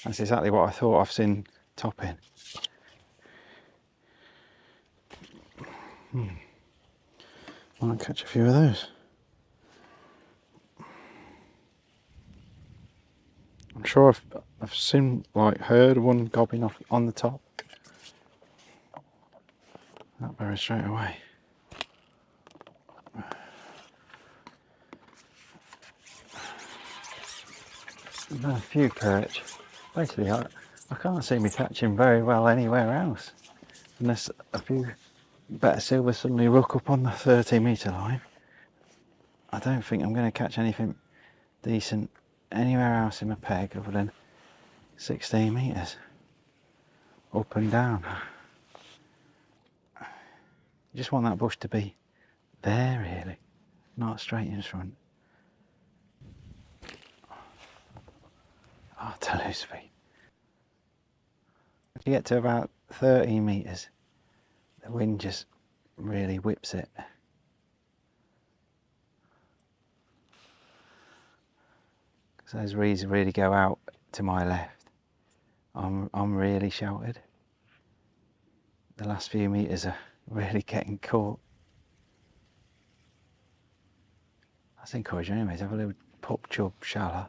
[SPEAKER 5] that's exactly what I thought I've seen topping. Might catch a few of those. I'm sure I've seen, like, heard one gobbing off on the top. That very straight away. I've had a few perch. Basically, I can't see me catching very well anywhere else, unless a few better silver suddenly rook up on the 30-metre line. I don't think I'm going to catch anything decent anywhere else in my peg other than 16 metres up and down. You just want that bush to be there, really, not straight in front. Oh, to lose speed. If you get to about 13 metres, the wind just really whips it. Because those reeds really go out to my left. I'm really sheltered. The last few metres are really getting caught. That's encouraging anyways. Have a little pup chub shallow.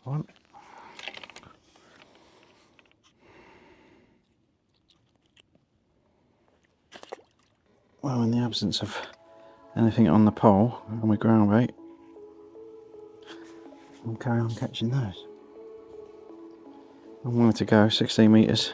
[SPEAKER 5] One. Well, in the absence of anything on the pole on my ground bait, I'll carry on catching those. I'm willing to go 16 metres.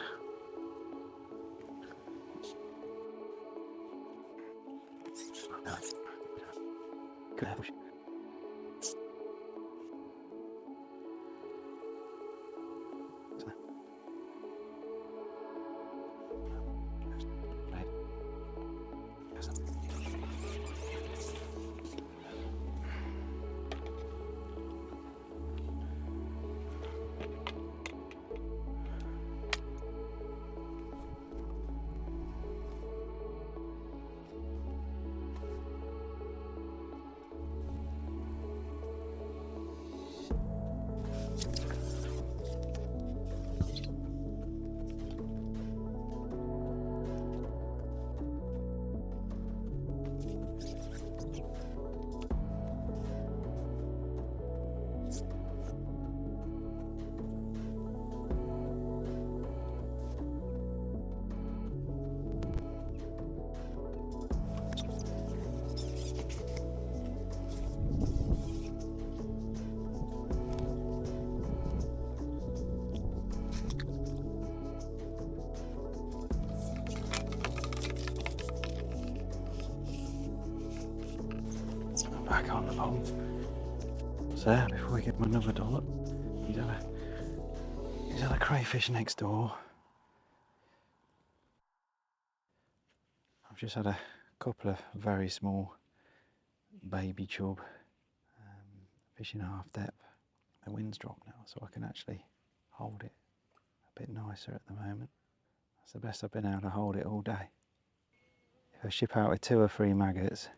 [SPEAKER 5] Back on the pole. It's there before we get him another dollop. He's had a crayfish next door. I've just had a couple of very small baby chub fishing half depth. The wind's dropped now, so I can actually hold it a bit nicer at the moment. That's the best I've been able to hold it all day. If I ship out with 2 or 3 maggots,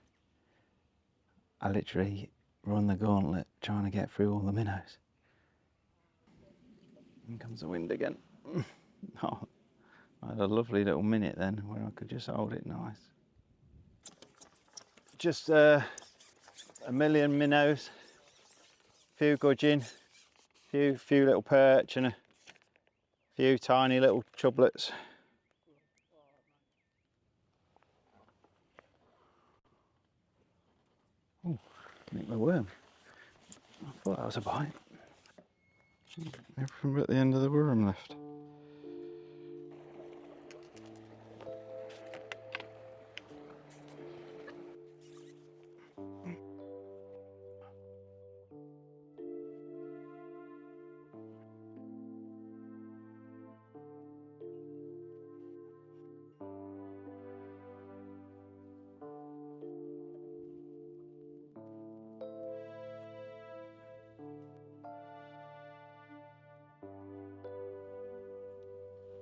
[SPEAKER 5] I literally run the gauntlet trying to get through all the minnows. In comes the wind again. Oh, I had a lovely little minute then where I could just hold it nice. Just a million minnows, few gudgeon, few little perch and a few tiny little chublets. Oh, nicked the worm. I thought that was a bite. Everything but the end of the worm left.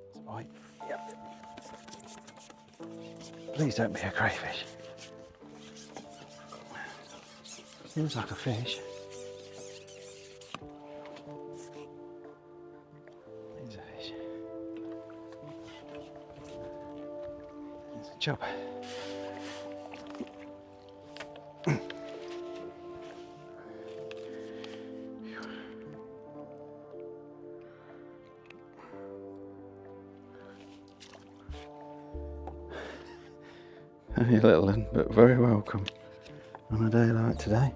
[SPEAKER 5] It's a bite. Yep. Please don't be a crayfish. Seems like a fish. It's a fish. It's a chub. Only a little one, but very welcome on a day like today.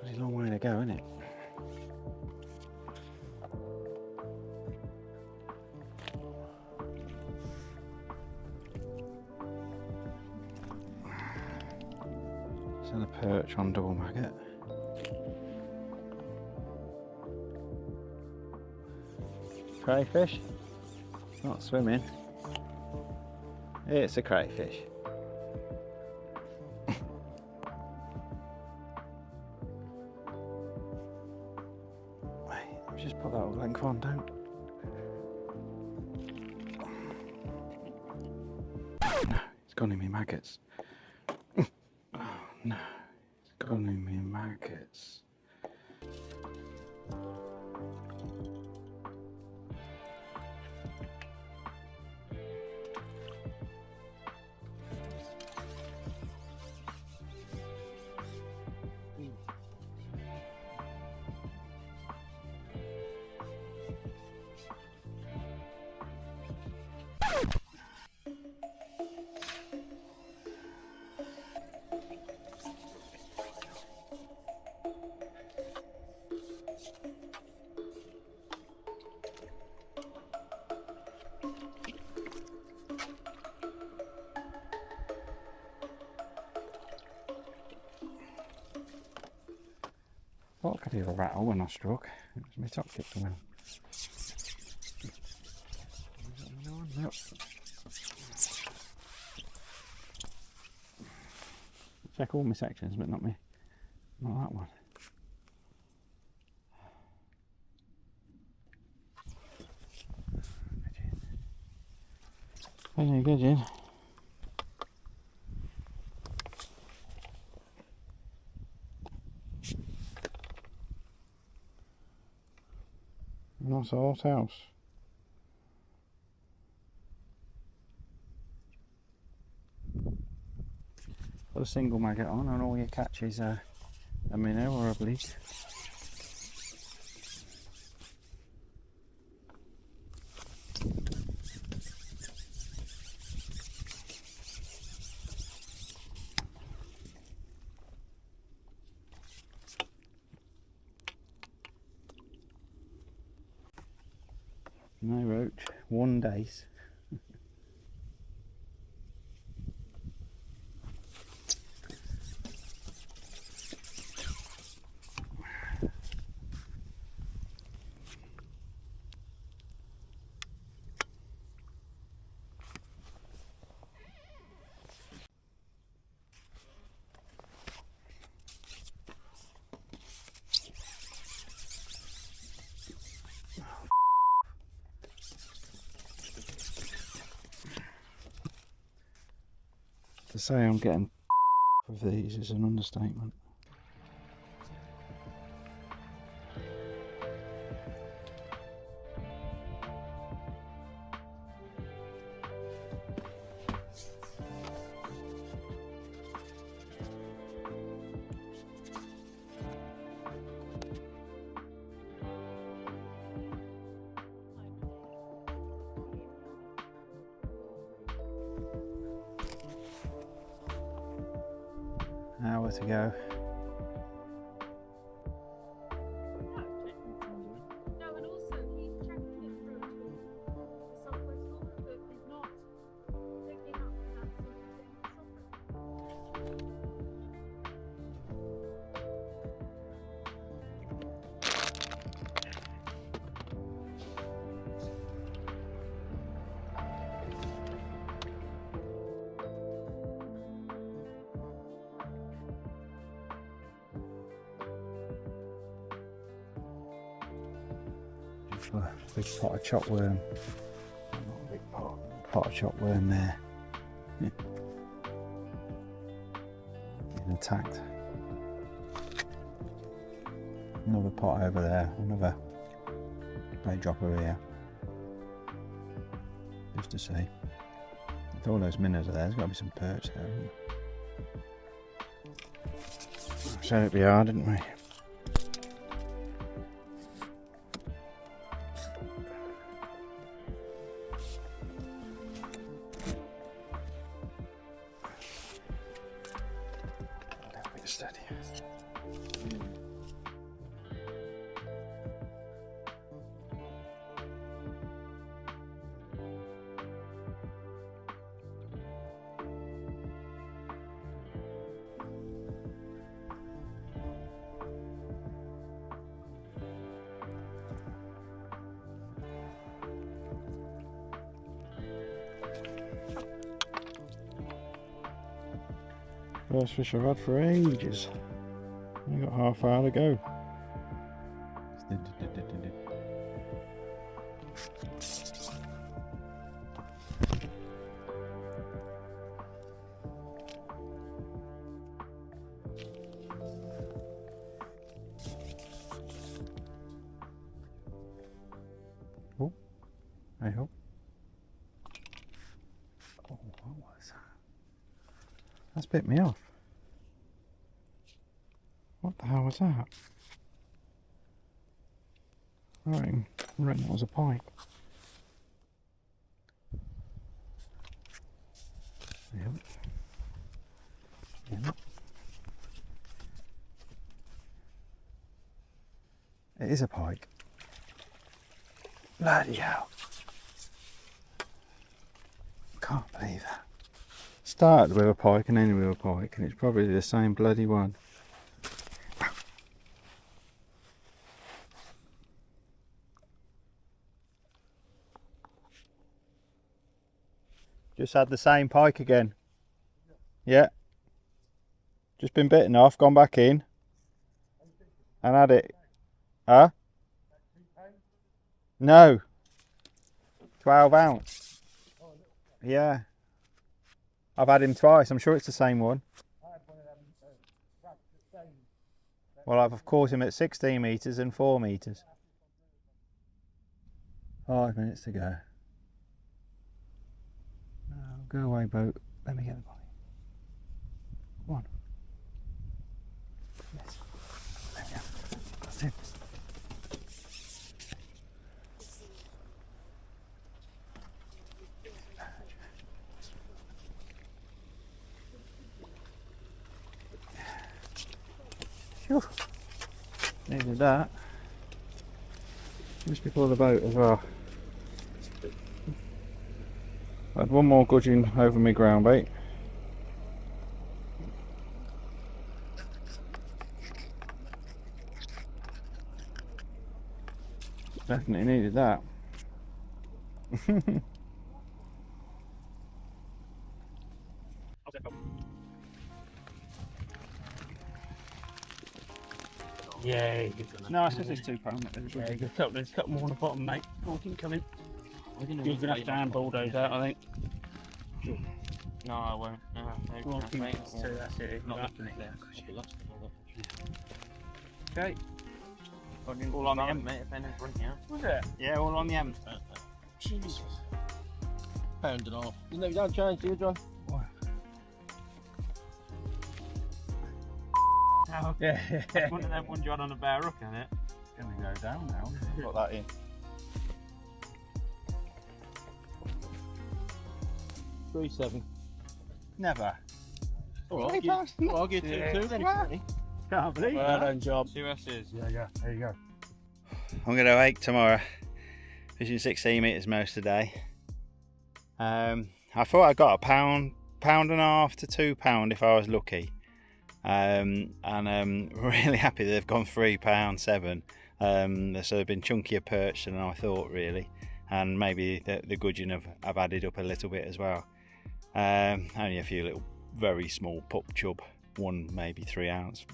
[SPEAKER 5] There's a long way to go, isn't it? And a perch on double maggot. Crayfish? Not swimming. It's a crayfish. Wait, just put that whole length on, don't. No, it's gone in me maggots. No, it's gone in me maggots. Thought I could hear a rattle when I struck. It was my top kick coming on. Yep. Check all my sections, but not that one. Hey, gudgeon. That's a hot house. Put a single maggot on and all your catches are a minnow or a bleak. No roach, one dace. To say I'm getting of these is an understatement. Hour to go.
[SPEAKER 6] No, and also he's checking it through the software school, but he's not picking up that sort of thing in the software.
[SPEAKER 5] A big pot of chopped worm. Not a big pot of chopped worm there. Being attacked. Another pot over there, another bait dropper here. Just to see. With all those minnows are there, there's got to be some perch there, isn't there? Said it'd be hard, didn't we? Steady. First fish I've had for ages. I've got half hour to go. Oh, I hope. Oh, what was that? That's bit me off. What the hell was that? I reckon that was a pike. Yep. Yep. It is a pike. Bloody hell. Can't believe that. Started with a pike and ended with a pike, and it's probably the same bloody one. Just had the same pike again. Yeah. Just been bitten off, gone back in. And had it. Huh? No. 12 ounce. Yeah. I've had him twice, I'm sure it's the same one. Well, I've caught him at 16 metres and 4 metres. 5 minutes to go. No, go away, boat. Let me get the body. Come on. Yes. There we go. That's him. Phew. Needed that. Just before the boat as well. I had one more gudgeon over my ground bait. Definitely needed that.
[SPEAKER 7] Yeah,
[SPEAKER 5] No, I said there's £2.
[SPEAKER 7] yeah, there's a couple more on the bottom, mate. Oh, keep coming. You're gonna have to hand bulldoze out, I think. No, I won't. No,
[SPEAKER 5] Well,
[SPEAKER 7] no, mate. So that's it.
[SPEAKER 5] Not
[SPEAKER 7] Not
[SPEAKER 5] looking at there because you lost it.
[SPEAKER 7] Okay. All on the end, mate. If anything's running out. Was it? Yeah, all on the end.
[SPEAKER 5] Jesus. Pound and a half. You know, you don't change, do you, John?
[SPEAKER 7] Oh,
[SPEAKER 5] Yeah.
[SPEAKER 7] one of them one John on a bare hook, isn't it?
[SPEAKER 5] It's going to go down now. Got that in. 3-7.
[SPEAKER 7] Never.
[SPEAKER 5] All right, I'll give 2-2 then.
[SPEAKER 7] Can't believe
[SPEAKER 5] Well done, job.
[SPEAKER 7] 2 S's.
[SPEAKER 5] Yeah, there you go.
[SPEAKER 1] I'm going to Wake tomorrow, fishing 16 metres most of the day. I thought I got a pound and a half to £2 if I was lucky. And I'm really happy they've gone £3.7. So they've been chunkier perch than I thought, really. And maybe the gudgeon have added up a little bit as well. Only a few little very small pup chub, one maybe 3 ounce.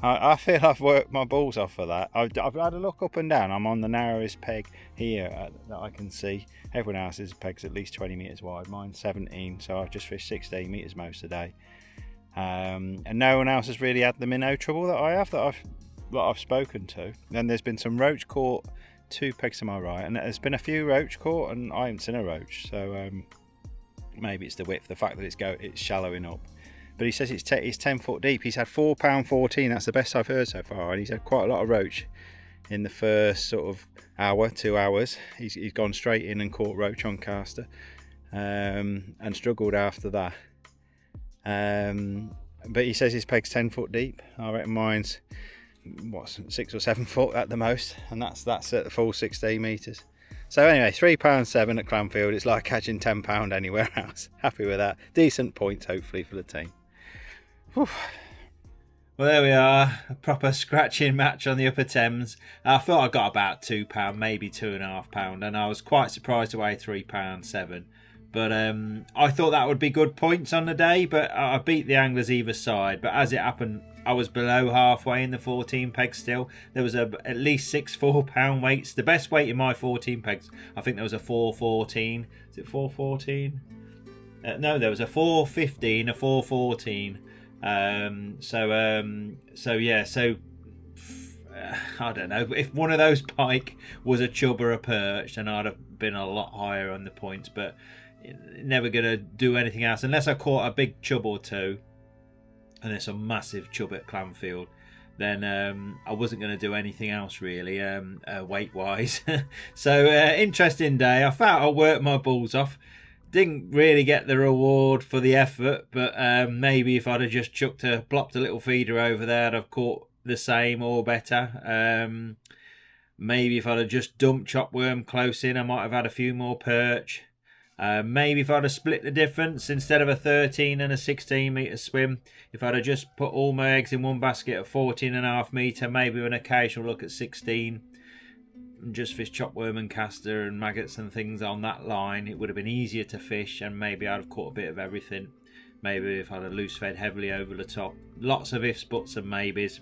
[SPEAKER 1] I feel I've worked my balls off for that. I've had a look up and down. I'm on the narrowest peg here that I can see. Everyone else's peg's at least 20 metres wide. Mine's 17, so I've just fished 16 metres most of the day. And no one else has really had the minnow trouble that I have, that I've spoken to. And there's been some roach caught 2 pegs to my right, and there's been a few roach caught, and I haven't seen a roach. So maybe it's the width, the fact that it's shallowing up. But he says it's 10 foot deep. He's had £4.14. That's the best I've heard so far, and he's had quite a lot of roach in the first sort of hour, 2 hours. He's gone straight in and caught roach on caster, and struggled after that. But he says his peg's 10 foot deep. I reckon mine's 6 or 7 foot at the most, and that's at the full 16 metres. So anyway, £3.7 at Clanfield. It's like catching £10 anywhere else. Happy with that. Decent points, hopefully, for the team. Whew. Well, there we are. A proper scratching match on the Upper Thames. I thought I got about £2, maybe £2.5, and I was quite surprised to weigh £3.7. But I thought that would be good points on the day, but I beat the anglers either side. But as it happened, I was below halfway in the 14 pegs still. There was at least 6 £4 weights. The best weight in my 14 pegs, I think there was a 414. Is it 414? No, there was a 415, a 414. So yeah, so I don't know. If one of those pike was a chub or a perch, then I'd have been a lot higher on the points. But never going to do anything else unless I caught a big chub or two. And there's a massive chub at Clanfield, then I wasn't going to do anything else really, weight wise. So interesting day. I felt I worked my balls off. Didn't really get the reward for the effort, but maybe if I'd have just plopped a little feeder over there, I'd have caught the same or better. Maybe if I'd have just dumped chopworm close in, I might have had a few more perch. Maybe if I'd have split the difference, instead of a 13 and a 16 metre swim, if I'd have just put all my eggs in one basket at 14.5 metre, maybe an occasional look at 16, and just fish chopworm and caster and maggots and things on that line, it would have been easier to fish, and maybe I'd have caught a bit of everything. Maybe if I'd have loose fed heavily over the top. Lots of ifs, buts and maybes.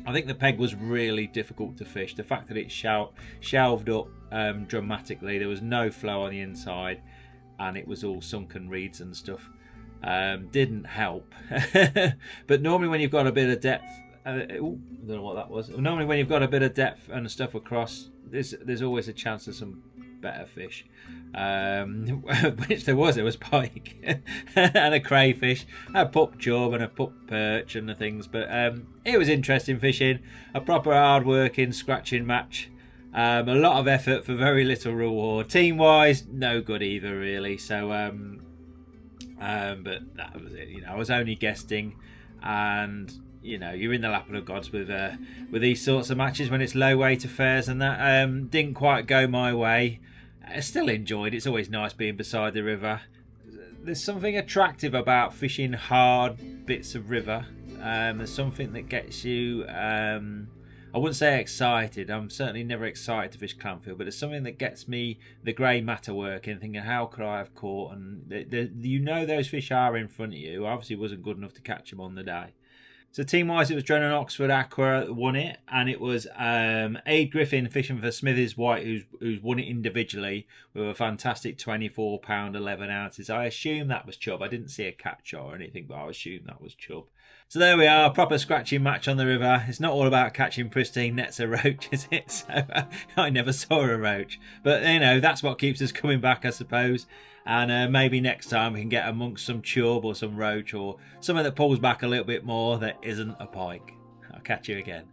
[SPEAKER 1] I think the peg was really difficult to fish. The fact that it shelved up dramatically, there was no flow on the inside, and it was all sunken reeds and stuff, didn't help. But normally when you've got a bit of depth, I don't know what that was. Normally when you've got a bit of depth and stuff across, there's always a chance of some better fish, which there was pike and a crayfish, a pup chub and a pup perch and the things. But it was interesting fishing, a proper hard working scratching match, a lot of effort for very little reward. Team wise, no good either really. So but that was it. I was only guesting, and you're in the lap of the gods with these sorts of matches when it's low weight affairs, and that didn't quite go my way. I still enjoyed it. It's always nice being beside the river. There's something attractive about fishing hard bits of river. There's something that gets you, I wouldn't say excited. I'm certainly never excited to fish Clanfield, but there's something that gets me the grey matter working, thinking how could I have caught, and those fish are in front of you. I obviously wasn't good enough to catch them on the day. So team-wise, it was Drone and Oxford Aqua that won it, and it was Aid Griffin fishing for Smithers White who's won it individually with a fantastic 24 pound 11 ounces. I assume that was chub. I didn't see a catch or anything, but I assume that was chub. So there we are, proper scratching match on the river. It's not all about catching pristine nets of roach, is it? So I never saw a roach, but you know, that's what keeps us coming back, I suppose. And maybe next time we can get amongst some chub or some roach or something that pulls back a little bit more that isn't a pike. I'll catch you again.